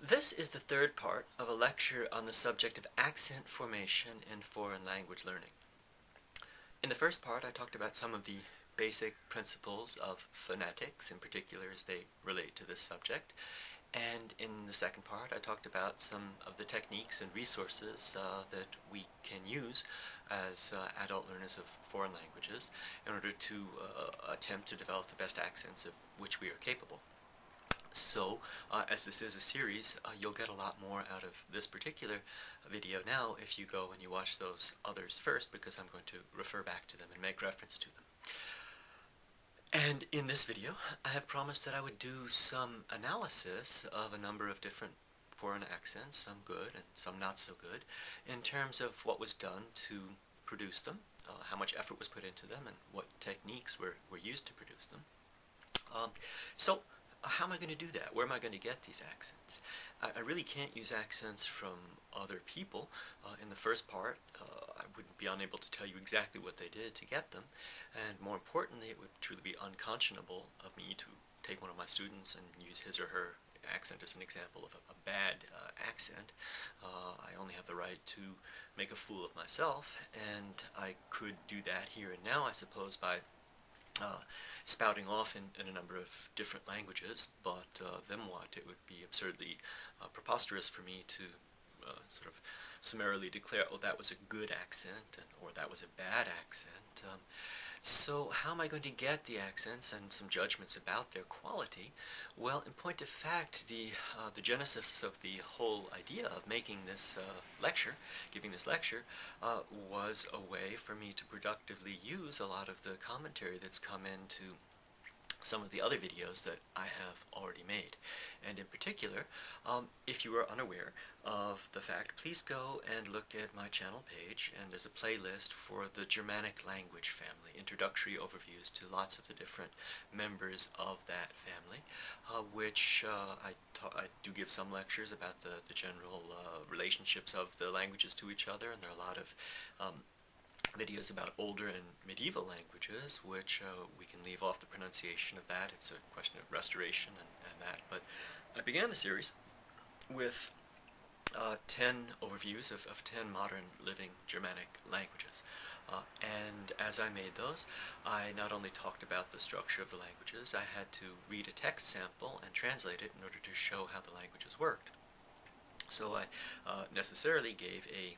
This is the third part of a lecture on the subject of accent formation in foreign language learning. In the first part, I talked about some of the basic principles of phonetics, in particular as they relate to this subject. And in the second part, I talked about some of the techniques and resources that we can use as adult learners of foreign languages in order to attempt to develop the best accents of which we are capable. So, as this is a series, you'll get a lot more out of this particular video now if you go and you watch those others first, because I'm going to refer back to them and make reference to them. And in this video, I have promised that I would do some analysis of a number of different foreign accents, some good and some not so good, in terms of what was done to produce them, how much effort was put into them, and what techniques were used to produce them. So, how am I going to do that? Where am I going to get these accents? I really can't use accents from other people. In the first part, I wouldn't be unable to tell you exactly what they did to get them, and more importantly, it would truly be unconscionable of me to take one of my students and use his or her accent as an example of a bad accent. I only have the right to make a fool of myself, and I could do that here and now, I suppose, by spouting off in a number of different languages, but then what? It would be absurdly preposterous for me to sort of summarily declare, oh, that was a good accent, or that was a bad accent. So how am I going to get the accents and some judgments about their quality? Well, in point of fact, the genesis of the whole idea of making this lecture, giving this lecture, was a way for me to productively use a lot of the commentary that's come into some of the other videos that I have already made. And in particular, if you are unaware of the fact, please go and look at my channel page, and there's a playlist for the Germanic language family, introductory overviews to lots of the different members of that family, which I do give some lectures about the general relationships of the languages to each other, and there are a lot of videos about older and medieval languages, which we can leave off the pronunciation of that. It's a question of restoration and that. But I began the series with 10 overviews of 10 modern living Germanic languages. And as I made those, I not only talked about the structure of the languages, I had to read a text sample and translate it in order to show how the languages worked. So I necessarily gave a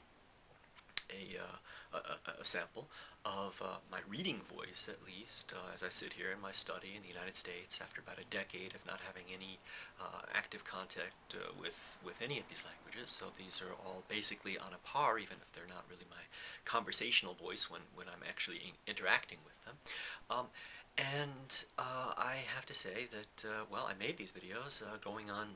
sample of my reading voice, at least, as I sit here in my study in the United States after about a decade of not having any active contact with any of these languages. So these are all basically on a par, even if they're not really my conversational voice when I'm actually interacting with them. And I have to say that, well, I made these videos going on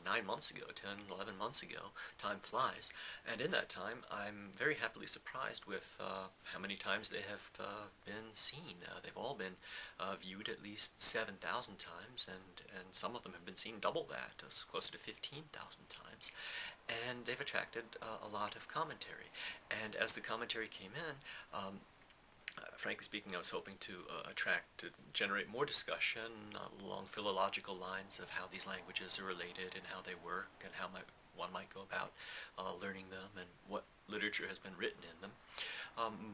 9 months ago, 10, 11 months ago. Time flies. And in that time, I'm very happily surprised with how many times they have been seen. They've all been viewed at least 7,000 times, and some of them have been seen double that, closer to 15,000 times. And they've attracted a lot of commentary. And as the commentary came in, frankly speaking, I was hoping to generate more discussion along philological lines of how these languages are related and how they work and how one might go about learning them and what literature has been written in them.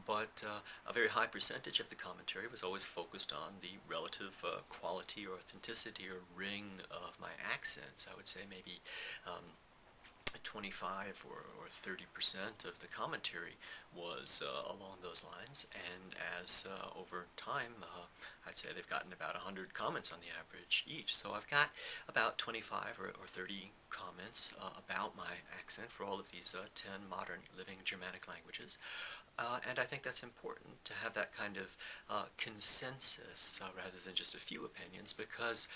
But a very high percentage of the commentary was always focused on the relative quality or authenticity or ring of my accents. I would say maybe 25 or 30% of the commentary was along those lines, and as over time, I'd say they've gotten about 100 comments on the average each. So I've got about 25 or 30 comments about my accent for all of these 10 modern living Germanic languages. And I think that's important to have that kind of consensus rather than just a few opinions, because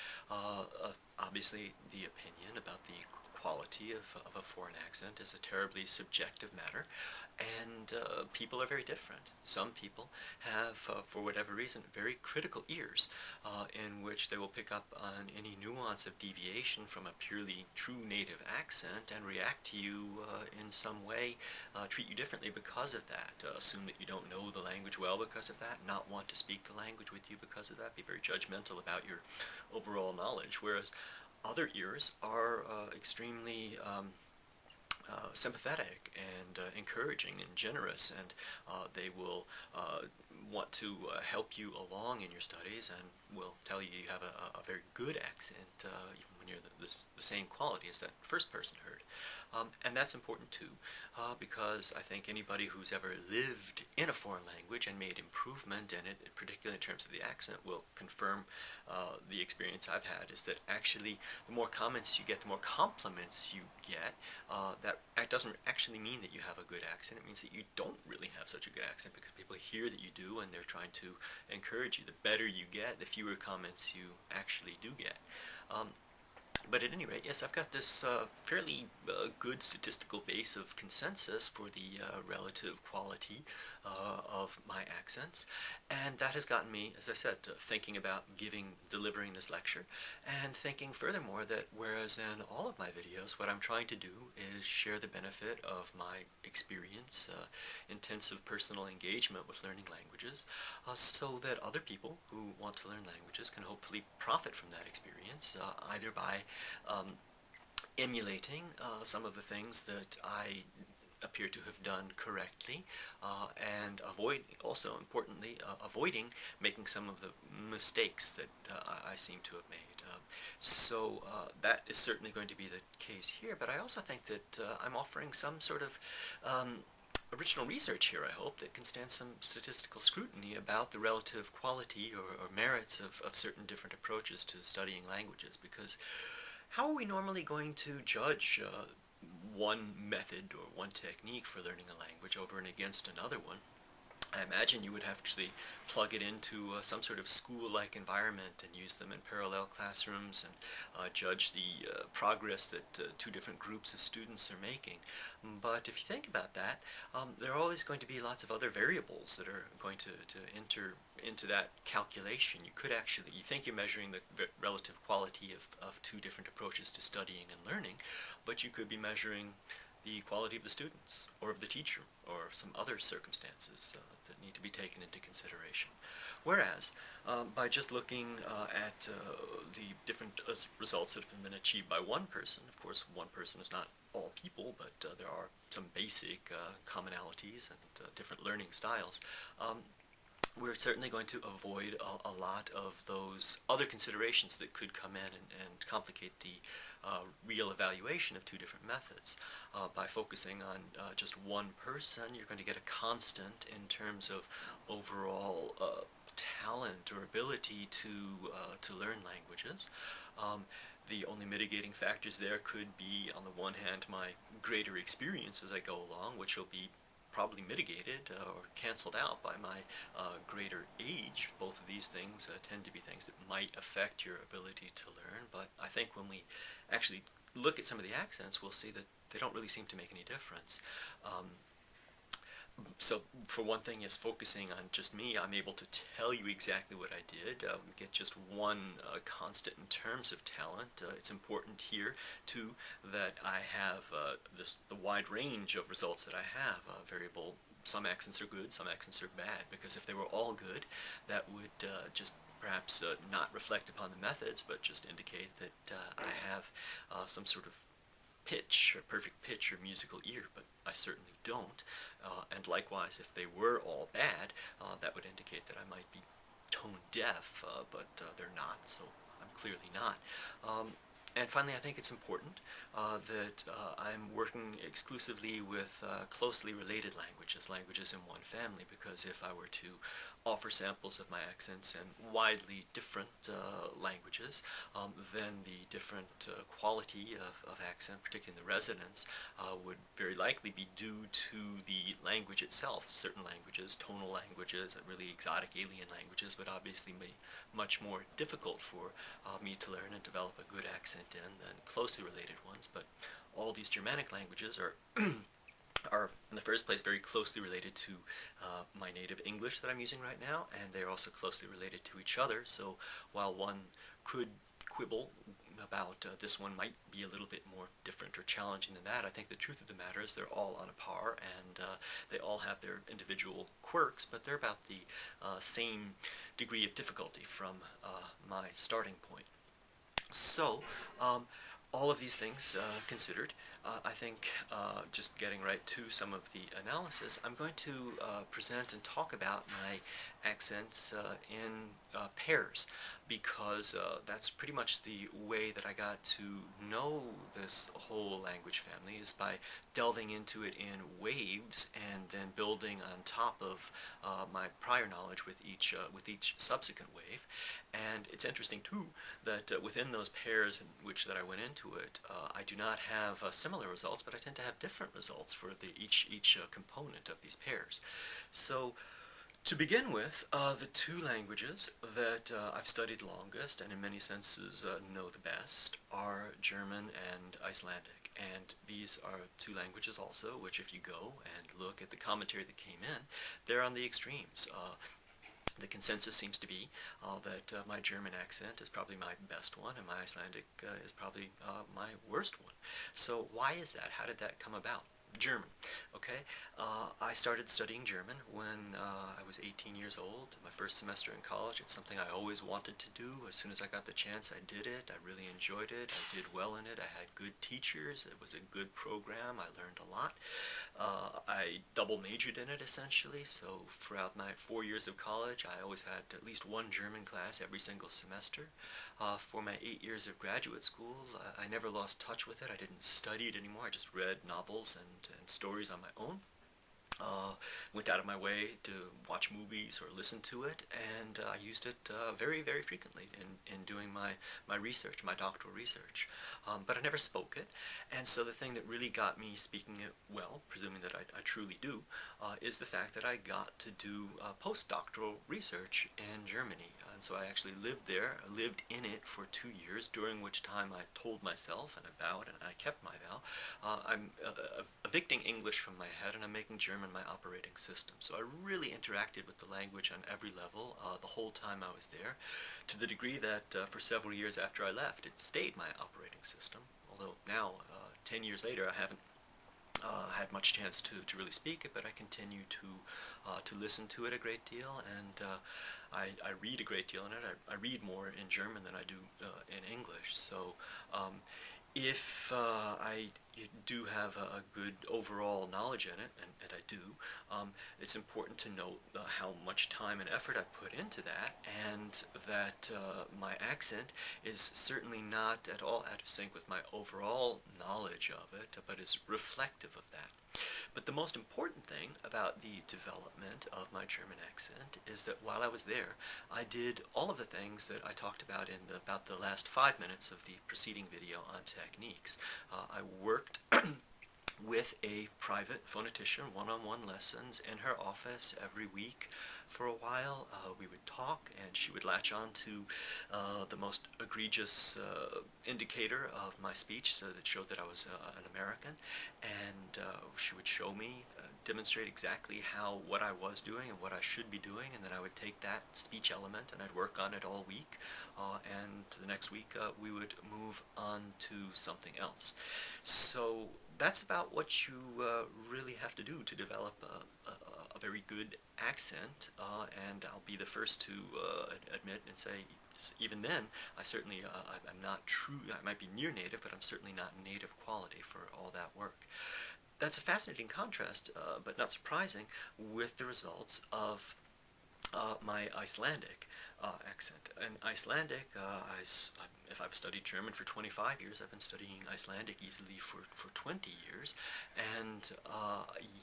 obviously the opinion about the quality of a foreign accent is a terribly subjective matter, and people are very different. Some people have, for whatever reason, very critical ears in which they will pick up on any nuance of deviation from a purely true native accent and react to you in some way, treat you differently because of that, assume that you don't know the language well because of that, not want to speak the language with you because of that, be very judgmental about your overall knowledge, whereas Other ears are extremely sympathetic and encouraging and generous, and they will want to help you along in your studies and will tell you you have a very good accent even when you're the same quality as that first person heard. And that's important too, because I think anybody who's ever lived in a foreign language and made improvement in it, particularly in terms of the accent, will confirm the experience I've had, is that actually the more comments you get, the more compliments you get, that doesn't actually mean that you have a good accent. It means that you don't really have such a good accent, because people hear that you do and they're trying to encourage you. The better you get, the fewer comments you actually do get. But at any rate, yes, I've got this fairly good statistical base of consensus for the relative quality of my accents, and that has gotten me, as I said, thinking about delivering this lecture, and thinking furthermore that whereas in all of my videos what I'm trying to do is share the benefit of my experience, intensive personal engagement with learning languages, so that other people who want to learn languages can hopefully profit from that experience, either by emulating some of the things that I appear to have done correctly, and also importantly, avoiding making some of the mistakes that I seem to have made. So that is certainly going to be the case here, but I also think that I'm offering some sort of original research here, I hope, that can stand some statistical scrutiny about the relative quality or merits of certain different approaches to studying languages, because how are we normally going to judge one method or one technique for learning a language over and against another one? I imagine you would have to actually plug it into some sort of school-like environment and use them in parallel classrooms and judge the progress that two different groups of students are making. But if you think about that, there are always going to be lots of other variables that are going to enter into that calculation. You could actually, you think you're measuring the relative quality of two different approaches to studying and learning, but you could be measuring the quality of the students, or of the teacher, or some other circumstances that need to be taken into consideration. Whereas, by just looking at the different results that have been achieved by one person, of course one person is not all people, but there are some basic commonalities and different learning styles, we're certainly going to avoid a lot of those other considerations that could come in and complicate the real evaluation of two different methods. By focusing on just one person, you're going to get a constant in terms of overall talent or ability to learn languages. The only mitigating factors there could be, on the one hand, my greater experience as I go along, which will be probably mitigated or canceled out by my greater age. Both of these things tend to be things that might affect your ability to learn, but I think when we actually look at some of the accents, we'll see that they don't really seem to make any difference. So for one thing, is focusing on just me, I'm able to tell you exactly what I did, get just one constant in terms of talent. It's important here too that I have the wide range of results that I have. Variable, some accents are good, some accents are bad, because if they were all good, that would just perhaps not reflect upon the methods, but just indicate that I have some sort of pitch, or perfect pitch, or musical ear, but I certainly don't. And likewise, if they were all bad, that would indicate that I might be tone deaf, but they're not, so I'm clearly not. And finally, I think it's important that I'm working exclusively with closely related languages in one family, because if I were to offer samples of my accents in widely different languages, then the different quality of accent, particularly in the resonance, would very likely be due to the language itself. Certain languages, tonal languages, really exotic alien languages, would obviously be much more difficult for me to learn and develop a good accent in than closely related ones. But all these Germanic languages are are in the first place very closely related to my native English that I'm using right now, and they're also closely related to each other. So while one could quibble about this one might be a little bit more different or challenging than that, I think the truth of the matter is they're all on a par, and they all have their individual quirks, but they're about the same degree of difficulty from my starting point. So, um, all of these things considered, I think just getting right to some of the analysis, I'm going to present and talk about my accents in pairs, because that's pretty much the way that I got to know this whole language family, is by delving into it in waves and then building on top of my prior knowledge with each subsequent wave. And it's interesting too that within those pairs in which that I went into it, I do not have similar results, but I tend to have different results for each component of these pairs. So to begin with, the two languages that I've studied longest and in many senses know the best are German and Icelandic. And these are two languages also which, if you go and look at the commentary that came in, they're on the extremes. The consensus seems to be that my German accent is probably my best one, and my Icelandic is probably my worst one. So why is that? How did that come about? German. Okay, I started studying German when I was 18 years old, my first semester in college. It's something I always wanted to do. As soon as I got the chance, I did it. I really enjoyed it. I did well in it. I had good teachers. It was a good program. I learned a lot. I double majored in it essentially, so throughout my 4 years of college, I always had at least one German class every single semester. For my 8 years of graduate school, I never lost touch with it. I didn't study it anymore. I just read novels and stories on my own. Went out of my way to watch movies or listen to it, and I used it very, very frequently in doing my research, my doctoral research. But I never spoke it, and so the thing that really got me speaking it well, presuming that I truly do, is the fact that I got to do postdoctoral research in Germany. And so I actually lived there, lived in it for 2 years, during which time I told myself, and I vowed, and I kept my vow, I'm evicting English from my head, and I'm making German my operating system. So I really interacted with the language on every level the whole time I was there, to the degree that for several years after I left, it stayed my operating system. Although now, 10 years later, I haven't had much chance to really speak it, but I continue to listen to it a great deal, and I read a great deal in it. I read more in German than I do in English. So if I do have a good overall knowledge in it, and I do, it's important to note how much time and effort I put into that, and that my accent is certainly not at all out of sync with my overall knowledge of it, but is reflective of that. But the most important thing about the development of my German accent is that while I was there, I did all of the things that I talked about in about the last 5 minutes of the preceding video on techniques. I worked with a private phonetician, one-on-one lessons in her office every week for a while. We would talk, and she would latch on to the most egregious indicator of my speech, so that showed that I was an American, and she would show me, demonstrate exactly what I was doing and what I should be doing, and then I would take that speech element and I'd work on it all week, and the next week we would move on to something else. So that's about what you really have to do to develop a very good accent, and I'll be the first to admit and say, even then, I'm not true. I might be near native, but I'm certainly not native quality for all that work. That's a fascinating contrast, but not surprising, with the results of my Icelandic accent. And Icelandic, if I've studied German for 25 years, I've been studying Icelandic easily for 20 years, and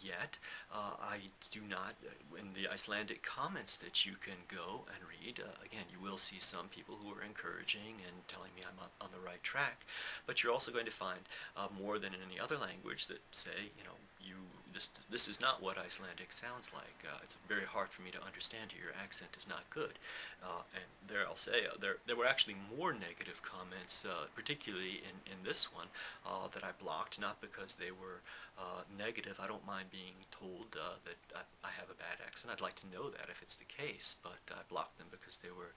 yet I do not, in the Icelandic comments that you can go and read, again, you will see some people who are encouraging and telling me I'm on the right track, but you're also going to find more than in any other language that say, this is not what Icelandic sounds like. It's very hard for me to understand you. Your accent is not good. And there, I'll say, there were actually more negative comments, particularly in this one, that I blocked, not because they were negative. I don't mind being told that I have a bad accent. I'd like to know that if it's the case, but I blocked them because they were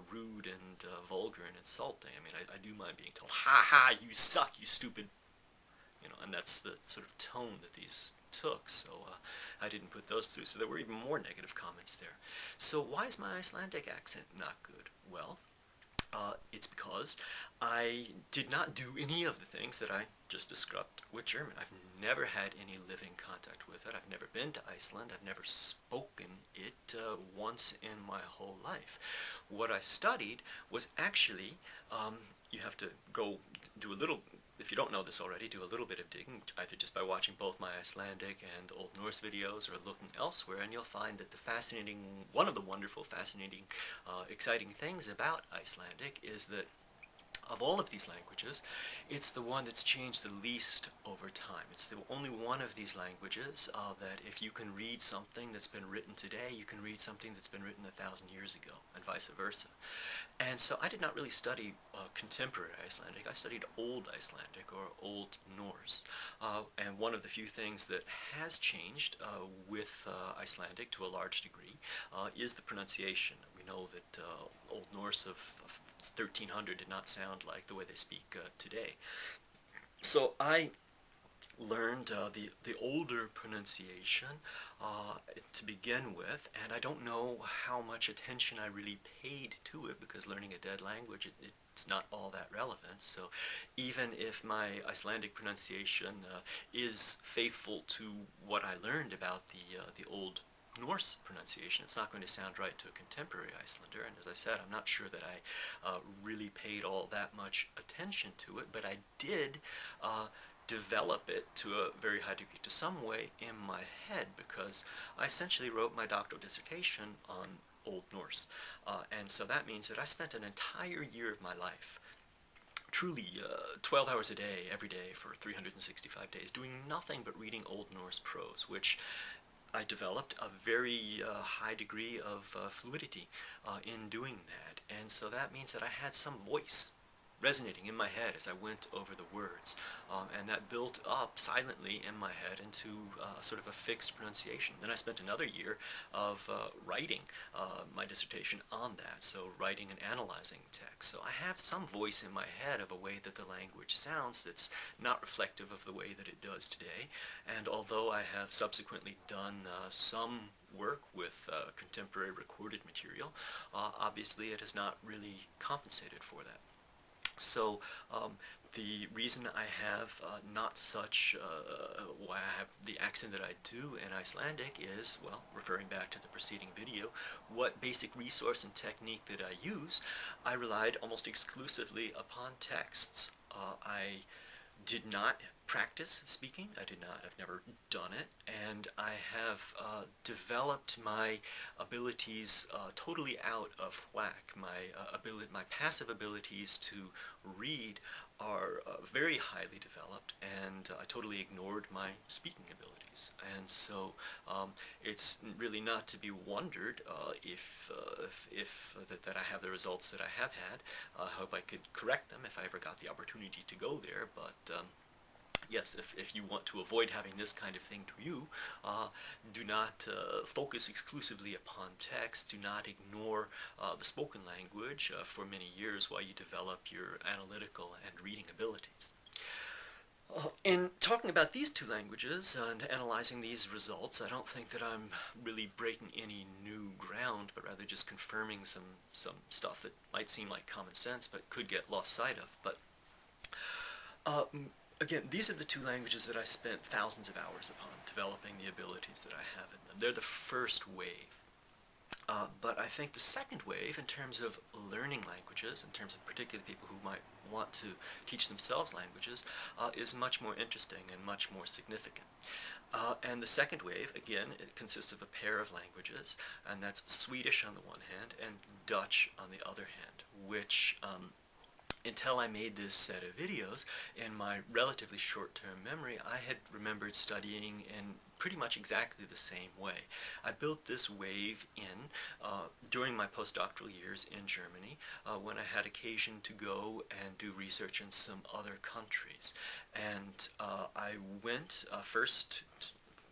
rude and vulgar and insulting. I mean, I do mind being told, "Ha ha, you suck, you stupid," and that's the sort of tone that these took, so I didn't put those through. So there were even more negative comments there. So why is my Icelandic accent not good? Well, It's because I did not do any of the things that I just described with German. I've never had any living contact with it. I've never been to Iceland. I've never spoken it once in my whole life. What I studied was actually, you have to go do a little, if you don't know this already, do a little bit of digging, either just by watching both my Icelandic and Old Norse videos or looking elsewhere, and you'll find that the fascinating, one of the wonderful, fascinating, exciting things about Icelandic is that of all of these languages, it's the one that's changed the least over time. It's the only one of these languages that if you can read something that's been written today, you can read something that's been written 1,000 years ago, and vice versa. And so I did not really study contemporary Icelandic. I studied Old Icelandic or Old Norse. And one of the few things that has changed with Icelandic to a large degree is the pronunciation. We know that Old Norse of 1300 did not sound like the way they speak today. So I learned the older pronunciation to begin with, and I don't know how much attention I really paid to it, because learning a dead language, it's not all that relevant. So even if my Icelandic pronunciation is faithful to what I learned about the Old Norse pronunciation, it's not going to sound right to a contemporary Icelander, and as I said, I'm not sure that I really paid all that much attention to it, but I did develop it to a very high degree, to some way in my head, because I essentially wrote my doctoral dissertation on Old Norse, and so that means that I spent an entire year of my life, truly 12 hours a day, every day for 365 days, doing nothing but reading Old Norse prose, which I developed a very high degree of fluidity in doing that. And so that means that I had some voice resonating in my head as I went over the words. And that built up silently in my head into sort of a fixed pronunciation. Then I spent another year of writing my dissertation on that, so writing and analyzing text. So I have some voice in my head of a way that the language sounds that's not reflective of the way that it does today. And although I have subsequently done some work with contemporary recorded material, obviously it has not really compensated for that. So the reason I have not such, why I have the accent that I do in Icelandic is, well, referring back to the preceding video, what basic resource and technique that I use, I relied almost exclusively upon texts. I did not practice speaking. I've never done it, and I have developed my abilities totally out of whack. My passive abilities to read are very highly developed, and I totally ignored my speaking abilities. And so it's really not to be wondered if that I have the results that I have had. I hope I could correct them if I ever got the opportunity to go there, but yes, if you want to avoid having this kind of thing to you, do not focus exclusively upon text. Do not ignore the spoken language for many years while you develop your analytical and reading abilities. In talking about these two languages and analyzing these results, I don't think that I'm really breaking any new ground, but rather just confirming some stuff that might seem like common sense but could get lost sight of. But again, these are the two languages that I spent thousands of hours upon developing the abilities that I have in them. They're the first wave. But I think the second wave, in terms of learning languages, in terms of particularly people who might want to teach themselves languages, is much more interesting and much more significant. And the second wave, again, it consists of a pair of languages, and that's Swedish on the one hand and Dutch on the other hand, which until I made this set of videos, in my relatively short-term memory, I had remembered studying in pretty much exactly the same way. I built this wave in during my postdoctoral years in Germany when I had occasion to go and do research in some other countries. And I went first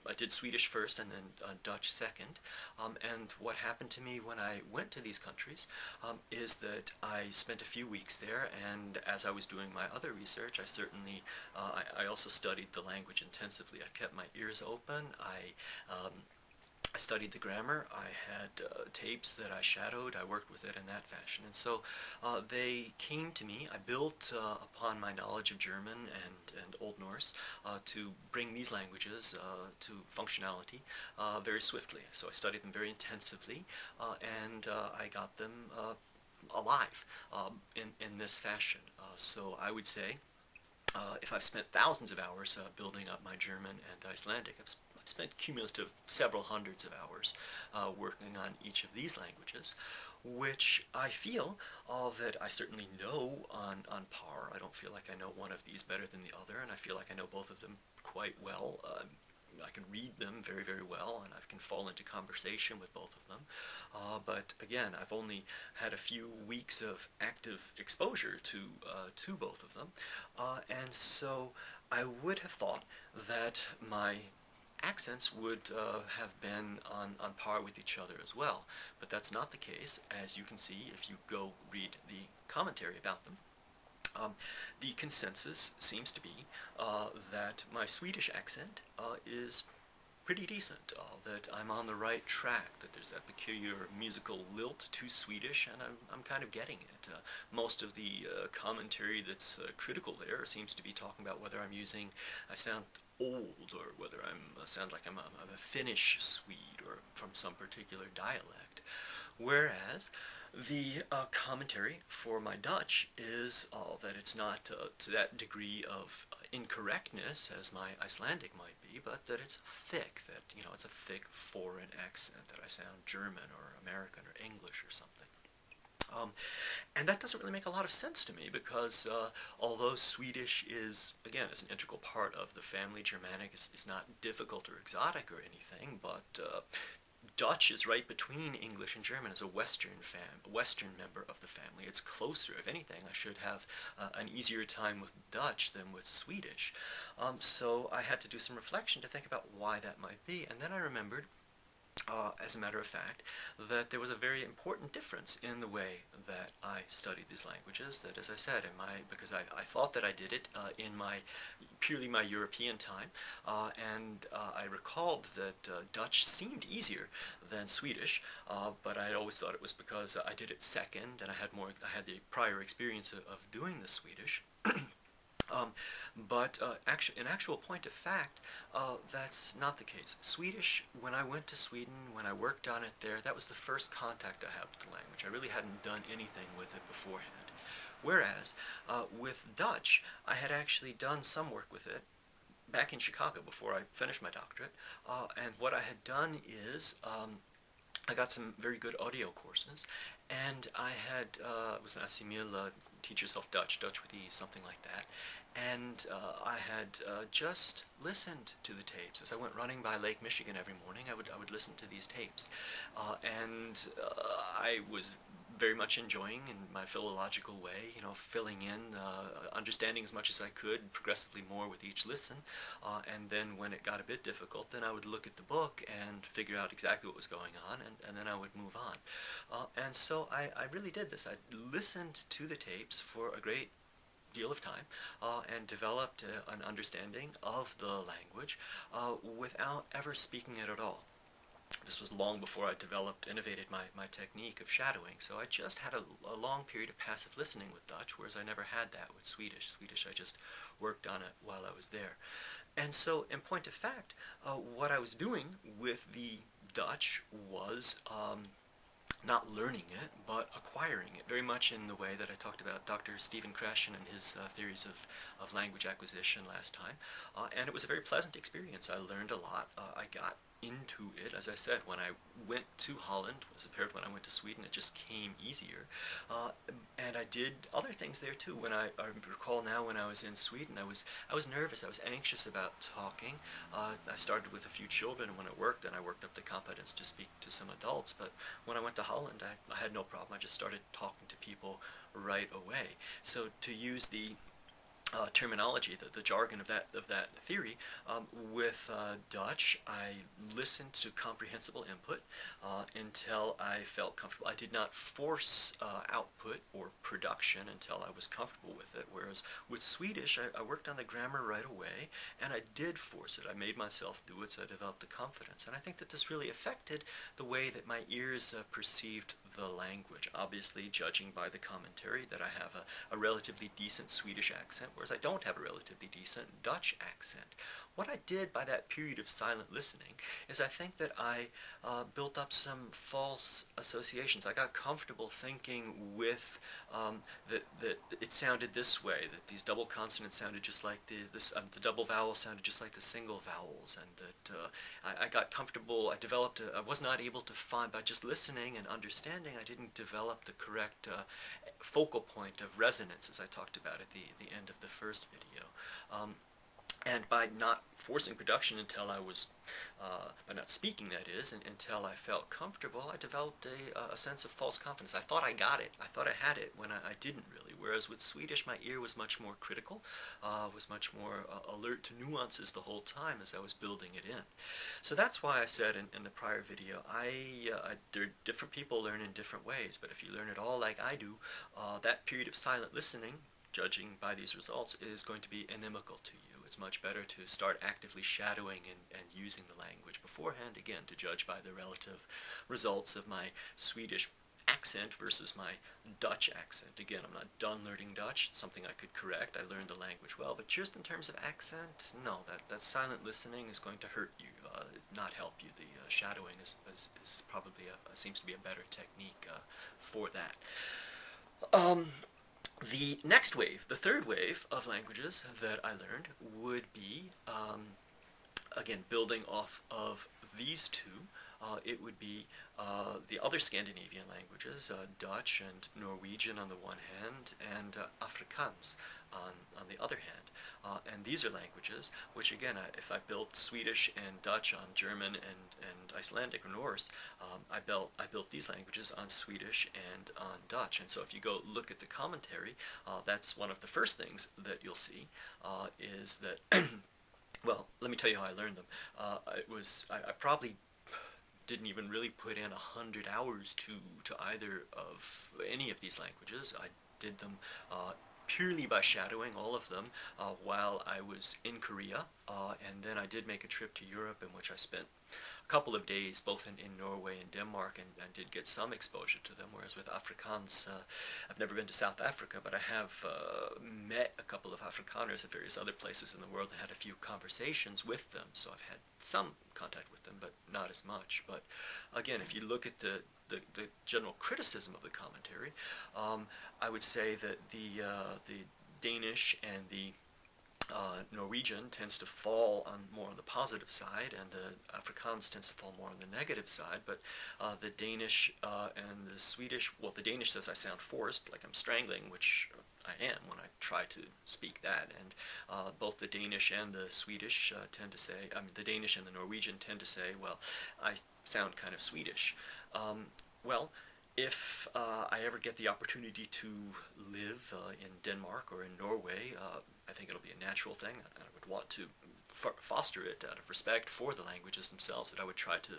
I did Swedish first and then Dutch second. And what happened to me when I went to these countries is that I spent a few weeks there, and as I was doing my other research, I also studied the language intensively. I kept my ears open. I I studied the grammar. I had tapes that I shadowed. I worked with it in that fashion. And so they came to me. I built upon my knowledge of German and Old Norse to bring these languages to functionality very swiftly. So I studied them very intensively, and I got them alive in this fashion. So I would say if I've spent thousands of hours building up my German and Icelandic, I've spent cumulative several hundreds of hours working on each of these languages, which I feel that I certainly know on par. I don't feel like I know one of these better than the other, and I feel like I know both of them quite well. I can read them very, very well, and I can fall into conversation with both of them. But again, I've only had a few weeks of active exposure to both of them, and so I would have thought that my accents would have been on par with each other as well. But that's not the case, as you can see if you go read the commentary about them. The consensus seems to be that my Swedish accent is pretty decent, that I'm on the right track, that there's that peculiar musical lilt to Swedish, and I'm kind of getting it. Most of the commentary that's critical there seems to be talking about whether I sound old, or whether I sound like I'm a Finnish Swede, or from some particular dialect. Whereas the commentary for my Dutch is that it's not to that degree of incorrectness as my Icelandic might be, but that it's thick, that, it's a thick foreign accent, that I sound German or American or English or something. And that doesn't really make a lot of sense to me because although Swedish is an integral part of the family, Germanic is not difficult or exotic or anything, but Dutch is right between English and German as a Western member of the family. It's closer. If anything, I should have an easier time with Dutch than with Swedish. So I had to do some reflection to think about why that might be, and then I remembered as a matter of fact, that there was a very important difference in the way that I studied these languages. That, as I said, because I thought that I did it in purely my European time, and I recalled that Dutch seemed easier than Swedish, but I always thought it was because I did it second, and I had the prior experience of doing the Swedish. But in actual point of fact, that's not the case. Swedish, when I went to Sweden, when I worked on it there, that was the first contact I had with the language. I really hadn't done anything with it beforehand. Whereas, with Dutch, I had actually done some work with it back in Chicago before I finished my doctorate, and what I had done is I got some very good audio courses, and I had, it was an Asimil, Teach Yourself Dutch, Dutch with Ease, something like that, and I had just listened to the tapes. As I went running by Lake Michigan every morning, I would listen to these tapes, and I was very much enjoying in my philological way, filling in, understanding as much as I could, progressively more with each listen, and then when it got a bit difficult, then I would look at the book and figure out exactly what was going on, and then I would move on. And so I really did this. I listened to the tapes for a great deal of time and developed an understanding of the language without ever speaking it at all. This was long before I innovated my technique of shadowing, so I just had a long period of passive listening with Dutch, whereas I never had that with Swedish. Swedish, I just worked on it while I was there. And so, in point of fact, what I was doing with the Dutch was not learning it, but acquiring it, very much in the way that I talked about Dr. Stephen Krashen and his theories of language acquisition last time. And it was a very pleasant experience. I learned a lot. I got into it, as I said, when I went to Holland, as compared to when I went to Sweden, it just came easier. And I did other things there too. When I recall now, when I was in Sweden, I was nervous. I was anxious about talking. I started with a few children when it worked, and I worked up the competence to speak to some adults. But when I went to Holland, I had no problem. I just started talking to people right away. So to use the terminology, the jargon of that theory. With Dutch, I listened to comprehensible input until I felt comfortable. I did not force output or production until I was comfortable with it. Whereas with Swedish, I worked on the grammar right away, and I did force it. I made myself do it, so I developed the confidence. And I think that this really affected the way that my ears perceived the language. Obviously, judging by the commentary, that I have a relatively decent Swedish accent, whereas I don't have a relatively decent Dutch accent. What I did by that period of silent listening is I think that I built up some false associations. I got comfortable thinking with that it sounded this way, that these double consonants sounded just like the double vowels sounded just like the single vowels, and that I got comfortable. I was not able to find, by just listening and understanding, I didn't develop the correct focal point of resonance, as I talked about at the end of the first video. And by not forcing production until I was, by not speaking, that is, until I felt comfortable, I developed a sense of false confidence. I thought I got it. I thought I had it when I didn't really. Whereas with Swedish, my ear was much more critical, was much more alert to nuances the whole time as I was building it in. So that's why I said in the prior video, different people learn in different ways, but if you learn it all like I do, that period of silent listening, judging by these results, is going to be inimical to you. It's much better to start actively shadowing and using the language beforehand, again, to judge by the relative results of my Swedish accent versus my Dutch accent. Again, I'm not done learning Dutch. It's something I could correct. I learned the language well, but just in terms of accent, no, that silent listening is going to hurt you, not help you. The shadowing is probably seems to be a better technique for that. The next wave, the third wave of languages that I learned would be, again, building off of these two. It would be the other Scandinavian languages, Dutch and Norwegian on the one hand, and Afrikaans on the other hand. And these are languages which, again, if I built Swedish and Dutch on German and Icelandic or Norse, I built these languages on Swedish and on Dutch. And so if you go look at the commentary, that's one of the first things that you'll see, is that, well, let me tell you how I learned them. I probably didn't even really put in 100 hours to either of any of these languages. I did them purely by shadowing all of them while I was in Korea, and then I did make a trip to Europe in which I spent a couple of days both in Norway and Denmark, and did get some exposure to them, whereas with Afrikaans, I've never been to South Africa, but I have met a couple of Afrikaners at various other places in the world and had a few conversations with them, so I've had some contact with them, but not as much. But again, if you look at the general criticism of the commentary, I would say that the Danish and the Norwegian tends to fall more on the positive side, and the Afrikaans tends to fall more on the negative side. But the Danish and the Swedish, well, the Danish says I sound forced, like I'm strangling, which I am when I try to speak that. And both the Danish and the Swedish tend to say, I mean, the Danish and the Norwegian tend to say, well, I sound kind of Swedish. Well, if I ever get the opportunity to live in Denmark or in Norway, I think it'll be a natural thing. I would want to foster it out of respect for the languages themselves, that I would try to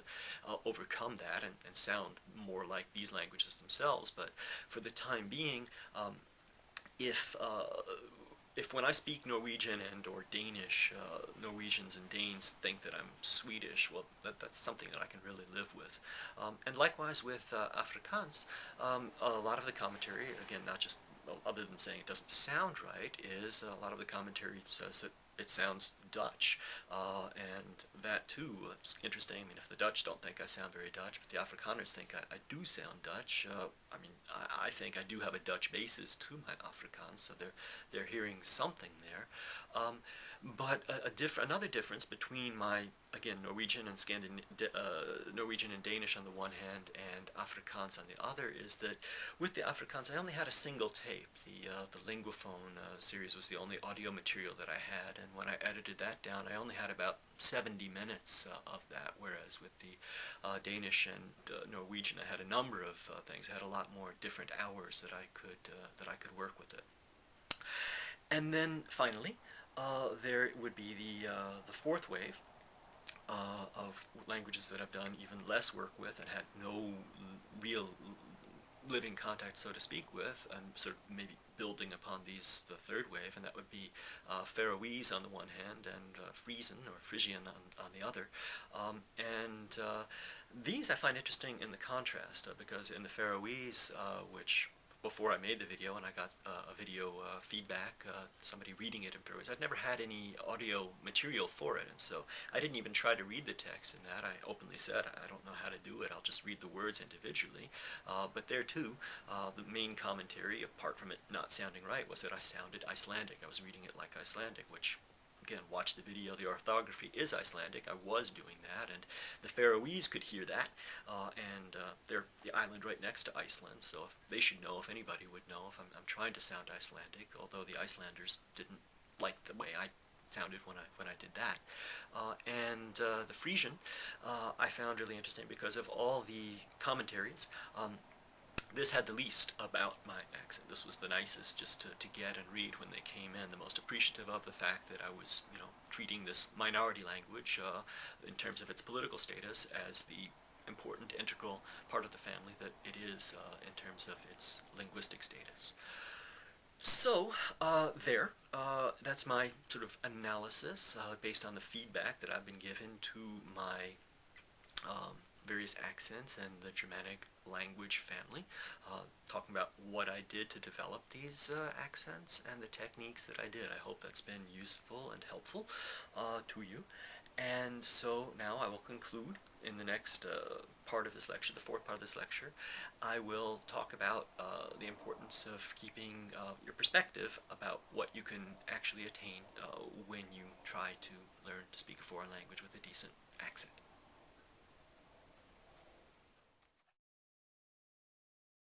overcome that and sound more like these languages themselves. But for the time being, if when I speak Norwegian and or Danish, Norwegians and Danes think that I'm Swedish, well, that's something that I can really live with. And likewise with Afrikaans, a lot of the commentary, again, not just, well, other than saying it doesn't sound right, is a lot of the commentary says that it sounds Dutch, and that too is interesting. I mean, if the Dutch don't think I sound very Dutch, but the Afrikaners think I do sound Dutch, I mean, I think I do have a Dutch basis to my Afrikaans, so they're hearing something there. But another difference between my, again, Norwegian and Norwegian and Danish on the one hand and Afrikaans on the other is that with the Afrikaans I only had a single tape. The Linguaphone series was the only audio material that I had, and when I edited that down I only had about 70 minutes of that, whereas with the Danish and Norwegian I had a number of things. I had a lot more different hours that I could work with it. And then finally, there would be the fourth wave of languages that I've done even less work with and had no real living contact, so to speak, with. I'm sort of maybe building upon the third wave, and that would be Faroese on the one hand and Frisian or Frisian on the other. These I find interesting in the contrast because in the Faroese, which before I made the video and I got a video feedback, somebody reading it in Faroese, I'd never had any audio material for it, and so I didn't even try to read the text in that. I openly said, I don't know how to do it, I'll just read the words individually. But there too, the main commentary, apart from it not sounding right, was that I sounded Icelandic. I was reading it like Icelandic, which, again, watch the video, the orthography is Icelandic. I was doing that, and the Faroese could hear that, and they're the island right next to Iceland, so they should know, if anybody would know, if I'm trying to sound Icelandic, although the Icelanders didn't like the way I sounded when I did that. The Frisian I found really interesting because of all the commentaries. This had the least about my accent. This was the nicest just to get and read when they came in, the most appreciative of the fact that I was, treating this minority language in terms of its political status as the important, integral part of the family that it is in terms of its linguistic status. So, that's my sort of analysis based on the feedback that I've been given to my various accents and the Germanic language family, talking about what I did to develop these accents and the techniques that I did. I hope that's been useful and helpful to you. And so now I will conclude in the next part of this lecture, the fourth part of this lecture. I will talk about the importance of keeping your perspective about what you can actually attain when you try to learn to speak a foreign language with a decent accent.